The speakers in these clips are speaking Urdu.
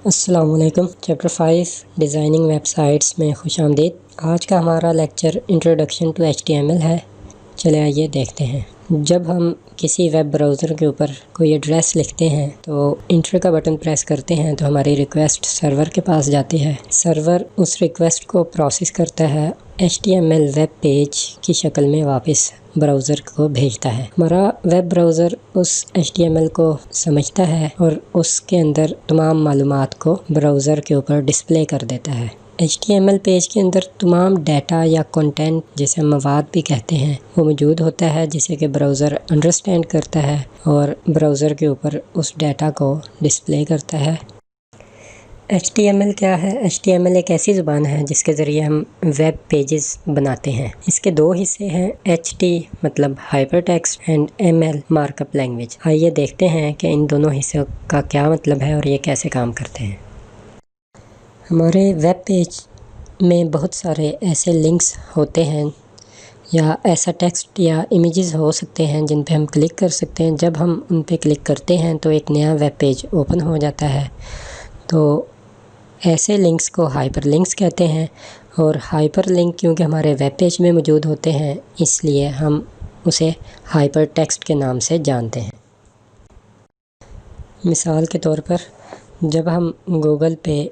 السلام علیکم۔ چیپٹر 5 ڈیزائننگ ویب سائٹس میں خوش آمدید۔ آج کا ہمارا لیکچر انٹروڈکشن ٹو HTML ہے۔ چلے آئیے دیکھتے ہیں۔ جب ہم کسی ویب براؤزر کے اوپر کوئی ایڈریس لکھتے ہیں تو انٹر کا بٹن پریس کرتے ہیں تو ہماری ریکویسٹ سرور کے پاس جاتی ہے۔ سرور اس ریکویسٹ کو پروسیس کرتا ہے، HTML ویب پیج کی شکل میں واپس براؤزر کو بھیجتا ہے۔ ہمارا ویب براؤزر اس HTML کو سمجھتا ہے اور اس کے اندر تمام معلومات کو براؤزر کے اوپر ڈسپلے کر دیتا ہے۔ HTML پیج کے اندر تمام ڈیٹا یا کنٹینٹ جسے مواد بھی کہتے ہیں وہ موجود ہوتا ہے، جسے کہ براؤزر انڈرسٹینڈ کرتا ہے اور براؤزر کے اوپر اس ڈیٹا کو ڈسپلے کرتا ہے۔ HTML کیا ہے؟ HTML ایک ایسی زبان ہے جس کے ذریعے ہم ویب پیجز بناتے ہیں۔ اس کے دو حصے ہیں، HT مطلب hyper text and ML mark up language. آئیے دیکھتے ہیں کہ ان دونوں حصوں کا کیا مطلب ہے اور یہ کیسے کام کرتے ہیں۔ ہمارے ویب پیج میں بہت سارے ایسے لنکس ہوتے ہیں یا ایسا ٹیکسٹ یا امیجز ہو سکتے ہیں جن پہ ہم کلک کر سکتے ہیں۔ جب ہم ان پہ کلک کرتے ہیں تو ایک نیا ویب پیج اوپن ہو جاتا ہے۔ تو ایسے لنکس کو ہائپر لنکس کہتے ہیں، اور ہائپر لنک کیونکہ ہمارے ویب پیج میں موجود ہوتے ہیں اس لیے ہم اسے ہائپر ٹیکسٹ کے نام سے جانتے ہیں۔ مثال کے طور پر جب ہم گوگل پہ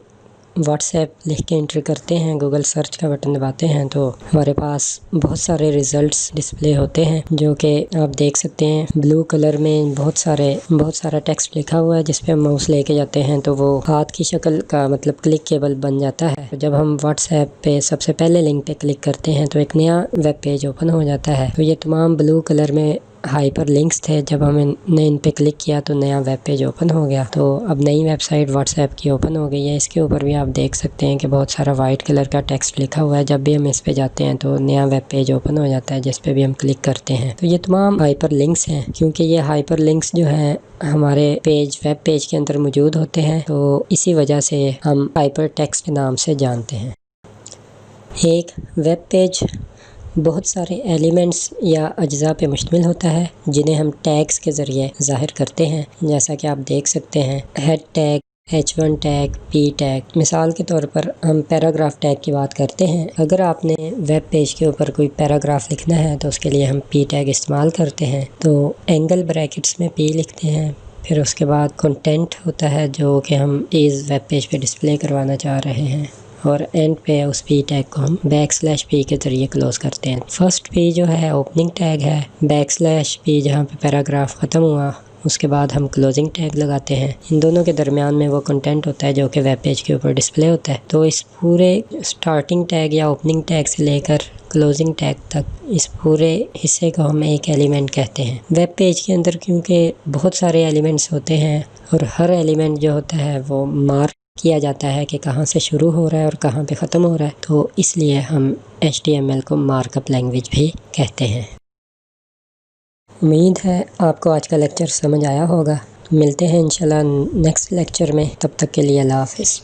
واٹس ایپ لکھ کے انٹر کرتے ہیں، گوگل سرچ کا بٹن دباتے ہیں تو ہمارے پاس بہت سارے ریزلٹس ڈسپلے ہوتے ہیں، جو کہ آپ دیکھ سکتے ہیں بلو کلر میں بہت سارا ٹیکسٹ لکھا ہوا ہے۔ جس پہ ہم ماؤس لے کے جاتے ہیں تو وہ ہاتھ کی شکل کا مطلب کلکیبل بن جاتا ہے۔ جب ہم واٹس ایپ پہ سب سے پہلے لنک پہ کلک کرتے ہیں تو ایک نیا ویب پیج اوپن ہو جاتا ہے۔ تو یہ تمام بلو کلر میں ہائپر لنکس تھے۔ جب ہم نے ان پہ کلک کیا تو نیا ویب پیج اوپن ہو گیا۔ تو اب نئی ویب سائٹ واٹس ایپ کی اوپن ہو گئی ہے۔ اس کے اوپر بھی آپ دیکھ سکتے ہیں کہ بہت سارا وائٹ کلر کا ٹیکسٹ لکھا ہوا ہے۔ جب بھی ہم اس پہ جاتے ہیں تو نیا ویب پیج اوپن ہو جاتا ہے جس پہ بھی ہم کلک کرتے ہیں۔ تو یہ تمام ہائپر لنکس ہیں۔ کیونکہ یہ ہائپر لنکس جو ہیں ہمارے ویب پیج کے اندر موجود ہوتے ہیں تو اسی وجہ سے ہم ہائپر ٹیکسٹ نام سے جانتے ہیں۔ ایک ویب پیج بہت سارے ایلیمنٹس یا اجزاء پہ مشتمل ہوتا ہے جنہیں ہم ٹیگز کے ذریعے ظاہر کرتے ہیں، جیسا کہ آپ دیکھ سکتے ہیں head tag, H1 tag, P tag. مثال کے طور پر ہم پیراگراف ٹیگ کی بات کرتے ہیں۔ اگر آپ نے ویب پیج کے اوپر کوئی پیراگراف لکھنا ہے تو اس کے لیے ہم P ٹیگ استعمال کرتے ہیں۔ تو اینگل بریکٹس میں P لکھتے ہیں، پھر اس کے بعد کنٹینٹ ہوتا ہے جو کہ ہم چیز ویب پیج پہ ڈسپلے کروانا چاہ رہے ہیں، اور اینڈ پہ اس P ٹیگ کو ہم \P کے ذریعے کلوز کرتے ہیں۔ فرسٹ P جو ہے اوپننگ ٹیگ ہے، \P جہاں پہ پیراگراف ختم ہوا اس کے بعد ہم کلوزنگ ٹیگ لگاتے ہیں۔ ان دونوں کے درمیان میں وہ کنٹینٹ ہوتا ہے جو کہ ویب پیج کے اوپر ڈسپلے ہوتا ہے۔ تو اس پورے سٹارٹنگ ٹیگ یا اوپننگ ٹیگ سے لے کر کلوزنگ ٹیگ تک اس پورے حصے کو ہم ایک ایلیمنٹ کہتے ہیں۔ ویب پیج کے اندر کیونکہ بہت سارے ایلیمنٹس ہوتے ہیں اور ہر ایلیمنٹ جو ہوتا ہے وہ مارک کیا جاتا ہے کہ کہاں سے شروع ہو رہا ہے اور کہاں پہ ختم ہو رہا ہے، تو اس لیے ہم HTML کو مارک اپ لینگویج بھی کہتے ہیں۔ امید ہے آپ کو آج کا لیکچر سمجھ آیا ہوگا۔ ملتے ہیں انشاءاللہ نیکسٹ لیکچر میں، تب تک کے لیے اللہ حافظ۔